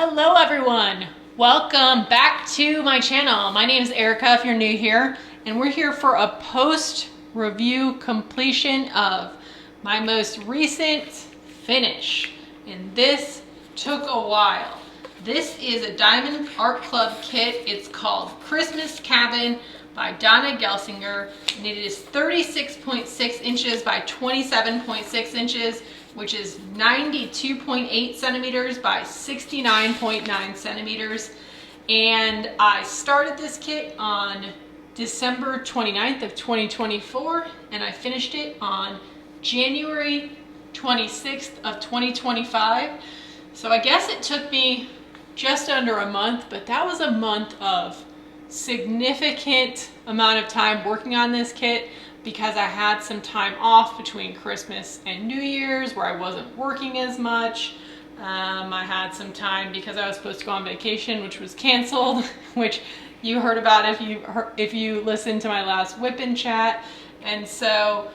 Hello everyone, welcome back to my channel. My name is Erica if you're new here, and we're here for a post-review completion of my most recent finish, and this took a while. This is a Diamond Art Club kit. It's called Christmas Cabin by Donna Gelsinger, and it is 36.6 inches by 27.6 inches, which is 92.8 centimeters by 69.9 centimeters. And I started this kit on December 29th of 2024, and I finished it on January 26th of 2025. So I guess it took me just under a month, but that was a month of significant amount of time working on this kit, because I had some time off between Christmas and New Year's where I wasn't working as much. I had some time because I was supposed to go on vacation, which was canceled, which you heard about if you listened to my last whip-in chat. And so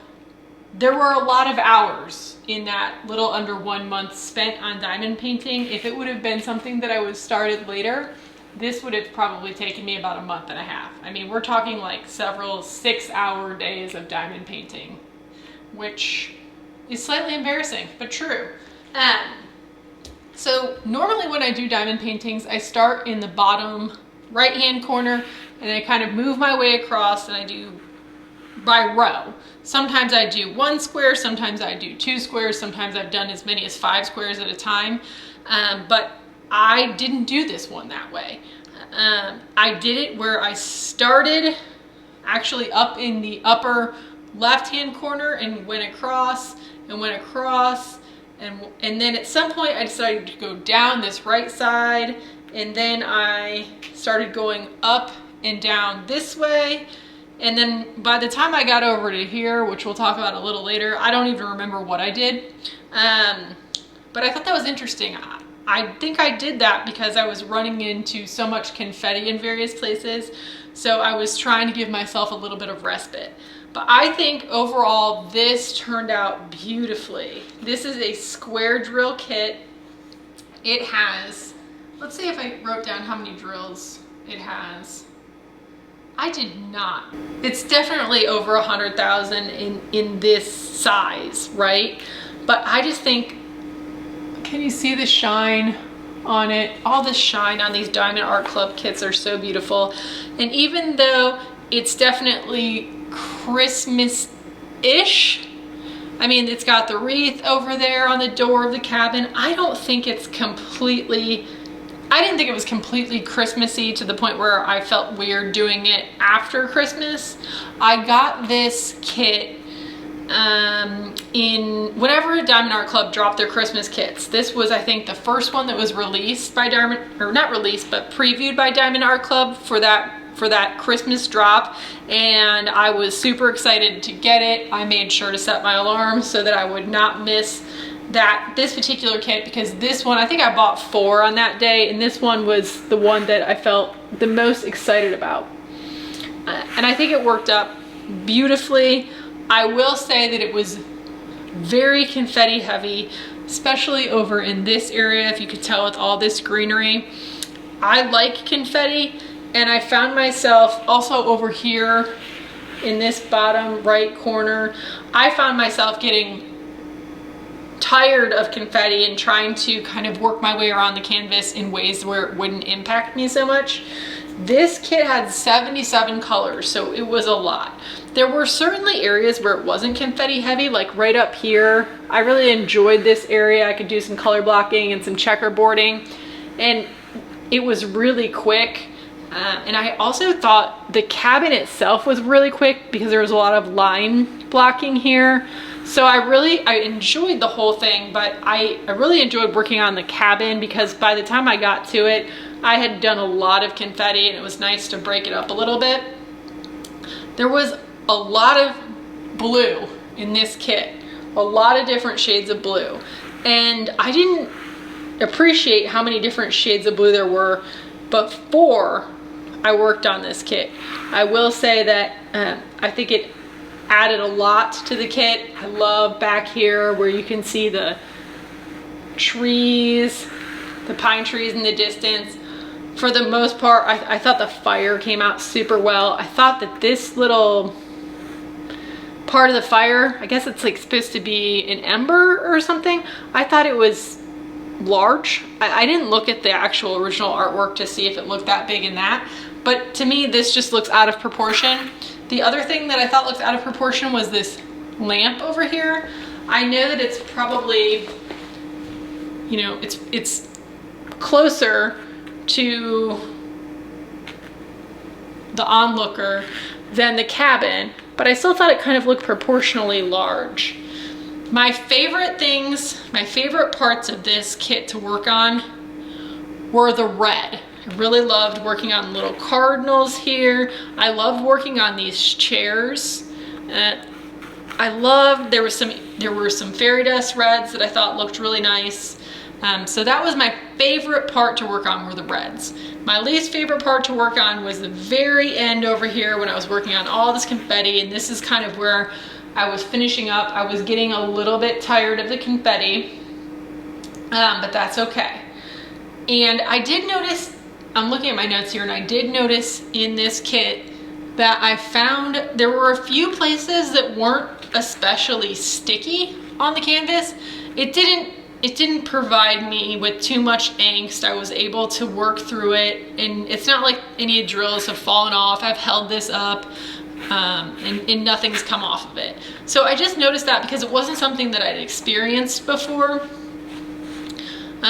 there were a lot of hours in that little under 1 month spent on diamond painting. If it would have been something that I was started later, this would have probably taken me about a month and a half. I mean, we're talking like several 6-hour days of diamond painting, which is slightly embarrassing, but true. So normally when I do diamond paintings, I start in the bottom right-hand corner and I kind of move my way across, and I do by row. Sometimes I do 1 square, sometimes I do 2 squares, sometimes I've done as many as 5 squares at a time, but I didn't do this one that way. I did it where I started actually up in the upper left-hand corner and went across and went across, and then at some point I decided to go down this right side, and then I started going up and down this way. And then by the time I got over to here, which we'll talk about a little later, I don't even remember what I did. But I thought that was interesting. I think I did that because I was running into so much confetti in various places. So I was trying to give myself a little bit of respite. But I think overall this turned out beautifully. This is a square drill kit. It has, let's see if I wrote down how many drills it has. I did not. It's definitely over 100,000 in this size, right? But I just think, can you see the shine on it? All the shine on these Diamond Art Club kits are so beautiful. And even though it's definitely Christmas-ish, I mean, it's got the wreath over there on the door of the cabin. I didn't think it was completely Christmassy to the point where I felt weird doing it after Christmas. I got this kit whenever Diamond Art Club dropped their Christmas kits. This was, I think, the first one that was released by Diamond, or not released, but previewed by Diamond Art Club for that Christmas drop, and I was super excited to get it. I made sure to set my alarm so that I would not miss this particular kit, because this one, I think I bought 4 on that day, and this one was the one that I felt the most excited about. And I think it worked up beautifully. I will say that it was very confetti heavy, especially over in this area, if you could tell with all this greenery. I like confetti, and I found myself also over here in this bottom right corner, I found myself getting tired of confetti and trying to kind of work my way around the canvas in ways where it wouldn't impact me so much. This kit had 77 colors, so it was a lot. There were certainly areas where it wasn't confetti heavy, like right up here. I really enjoyed this area. I could do some color blocking and some checkerboarding, and it was really quick. And I also thought the cabin itself was really quick because there was a lot of line blocking here. So I enjoyed the whole thing, but I really enjoyed working on the cabin because by the time I got to it, I had done a lot of confetti, and it was nice to break it up a little bit. There was a lot of blue in this kit, a lot of different shades of blue. And I didn't appreciate how many different shades of blue there were before I worked on this kit. I will say that I think it added a lot to the kit. I love back here where you can see the trees the pine trees in the distance. For the most part, I thought the fire came out super well. I thought that this little part of the fire, I guess it's like supposed to be an ember or something. I thought it was large. I didn't look at the actual original artwork to see if it looked that big in that, but to me this just looks out of proportion. The other thing that I thought looked out of proportion was this lamp over here. I know that it's probably, you know, it's closer to the onlooker than the cabin, but I still thought it kind of looked proportionally large. My favorite things, my favorite parts of this kit to work on were the red. I really loved working on little cardinals here. I loved working on these chairs. I loved, there were some fairy dust reds that I thought looked really nice. So that was my favorite part to work on, were the reds. My least favorite part to work on was the very end over here when I was working on all this confetti, and this is kind of where I was finishing up. I was getting a little bit tired of the confetti, but that's okay. And I did notice, I'm looking at my notes here, and I did notice in this kit that I found there were a few places that weren't especially sticky on the canvas. It didn't provide me with too much angst. I was able to work through it, and it's not like any drills have fallen off. I've held this up and nothing's come off of it. So I just noticed that because it wasn't something that I'd experienced before.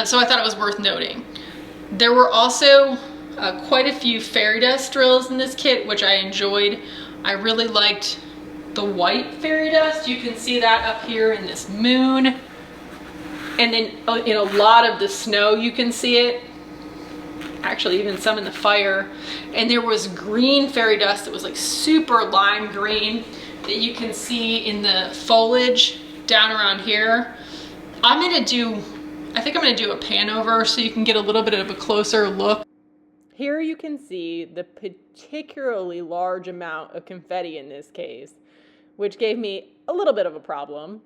So I thought it was worth noting. There were also quite a few fairy dust drills in this kit, which I enjoyed. I really liked the white fairy dust. You can see that up here in this moon. And then in a lot of the snow, you can see it. Actually, even some in the fire. And there was green fairy dust that was like super lime green that you can see in the foliage down around here. I think I'm gonna do a pan over so you can get a little bit of a closer look. Here you can see the particularly large amount of confetti in this case, which gave me a little bit of a problem.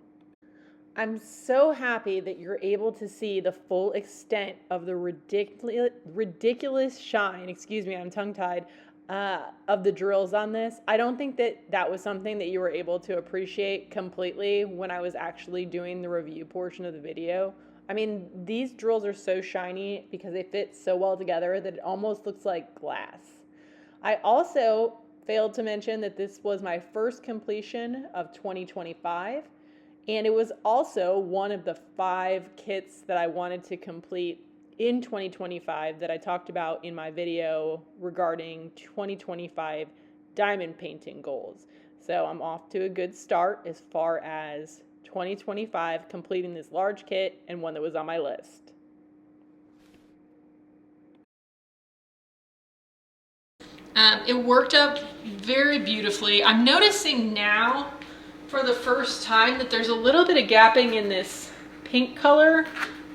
I'm so happy that you're able to see the full extent of the ridiculous shine, excuse me, I'm tongue-tied, of the drills on this. I don't think that was something that you were able to appreciate completely when I was actually doing the review portion of the video. I mean, these drills are so shiny because they fit so well together that it almost looks like glass. I also failed to mention that this was my first completion of 2025. And it was also one of the 5 kits that I wanted to complete in 2025 that I talked about in my video regarding 2025 diamond painting goals. So I'm off to a good start as far as 2025 completing this large kit and one that was on my list. It worked up very beautifully. I'm noticing now for the first time that there's a little bit of gapping in this pink color,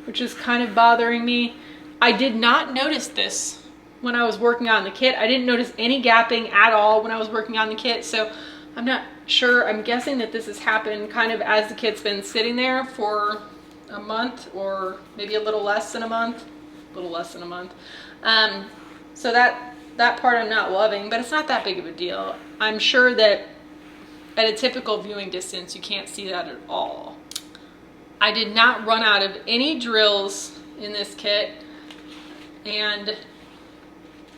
which is kind of bothering me. I did not notice this when I was working on the kit. I didn't notice any gapping at all when I was working on the kit, so I'm not sure. I'm guessing that this has happened kind of as the kit's been sitting there for a month, or maybe a little less than a month. So that part I'm not loving, but it's not that big of a deal. I'm sure that at a typical viewing distance, you can't see that at all. I did not run out of any drills in this kit, and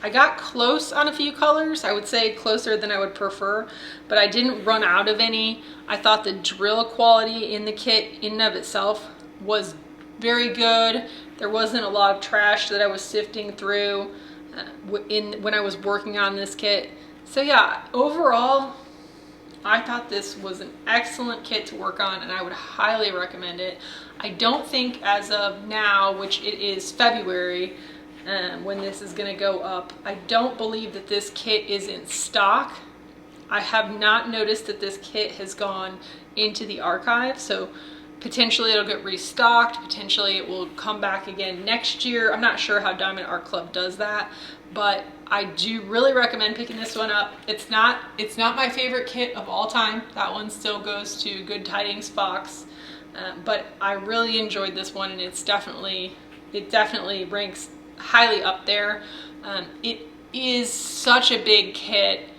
I got close on a few colors. I would say closer than I would prefer, but I didn't run out of any. I thought the drill quality in the kit in and of itself was very good. There wasn't a lot of trash that I was sifting through when I was working on this kit. So yeah, overall, I thought this was an excellent kit to work on, and I would highly recommend it. I don't think as of now, which it is February, when this is going to go up, I don't believe that this kit is in stock. I have not noticed that this kit has gone into the archive, so potentially it'll get restocked, potentially it will come back again next year. I'm not sure how Diamond Art Club does that, but I do really recommend picking this one up. It's not my favorite kit of all time. That one still goes to Good Tidings Fox, but I really enjoyed this one, and it's definitely it definitely ranks highly up there. It is such a big kit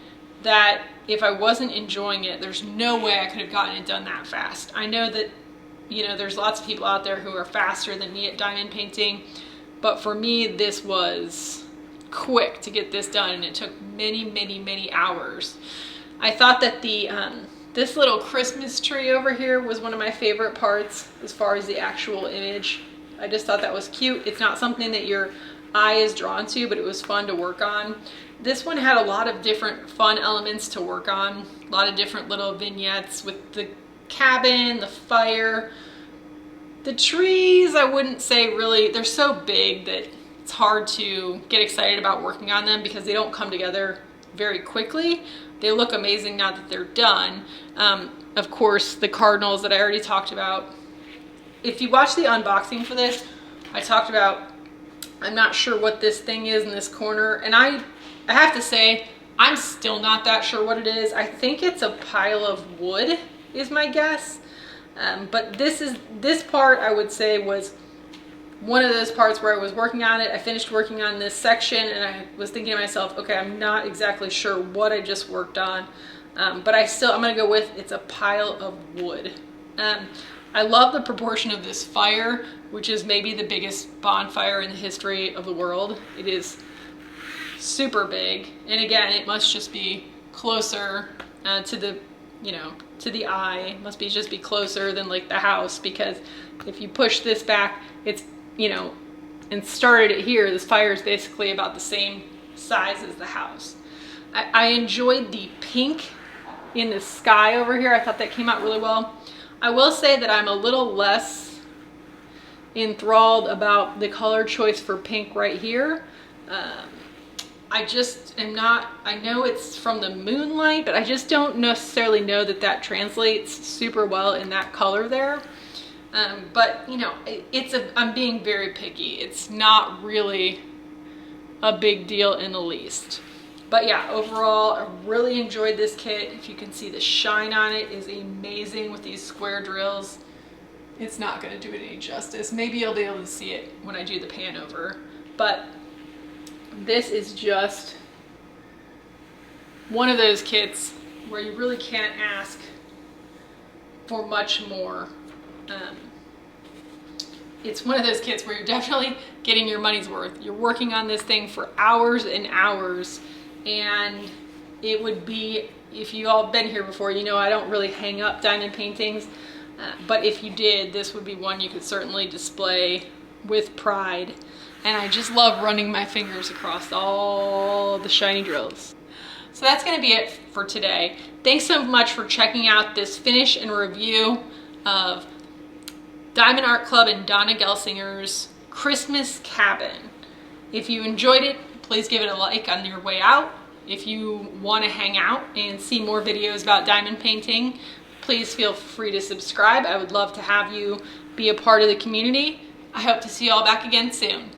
that if I wasn't enjoying it, there's no way I could have gotten it done that fast. I know that, you know, there's lots of people out there who are faster than me at diamond painting, but for me, this was quick to get this done, and it took many, many, many hours. I thought that the this little Christmas tree over here was one of my favorite parts as far as the actual image. I just thought that was cute. It's not something that your eye is drawn to, but it was fun to work on. This one had a lot of different fun elements to work on, a lot of different little vignettes with the cabin, the fire. The trees, I wouldn't say really, they're so big that it's hard to get excited about working on them because they don't come together very quickly. They look amazing now that they're done. Of course, the cardinals that I already talked about. If you watch the unboxing for this, I talked about, I'm not sure what this thing is in this corner, and I have to say, I'm still not that sure what it is. I think it's a pile of wood, is my guess. But this part, I would say, was one of those parts where I was working on it. I finished working on this section, and I was thinking to myself, okay, I'm not exactly sure what I just worked on, but I'm gonna go with it's a pile of wood. I love the proportion of this fire, which is maybe the biggest bonfire in the history of the world. It is super big, and again, it must just be closer to the, you know, to the eye. It must be just be closer than like the house, because if you push this back, it's, you know, and started it here, this fire is basically about the same size as the house. I enjoyed the pink in the sky over here. I thought that came out really well. I will say that I'm a little less enthralled about the color choice for pink right here. I just am not, I know it's from the moonlight, but I just don't necessarily know that that translates super well in that color there. But you know, I'm being very picky. It's not really a big deal in the least. But yeah, overall, I really enjoyed this kit. If you can see, the shine on it is amazing with these square drills. It's not gonna do it any justice. Maybe you'll be able to see it when I do the pan over, but this is just one of those kits where you really can't ask for much more. It's one of those kits where you're definitely getting your money's worth. You're working on this thing for hours and hours, and it would be, if you all been here before, you know I don't really hang up diamond paintings, but if you did, this would be one you could certainly display with pride. And I just love running my fingers across all the shiny drills. So that's gonna be it for today. Thanks so much for checking out this finish and review of Diamond Art Club and Donna Gelsinger's Christmas Cabin. If you enjoyed it, please give it a like on your way out. If you want to hang out and see more videos about diamond painting, please feel free to subscribe. I would love to have you be a part of the community. I hope to see you all back again soon.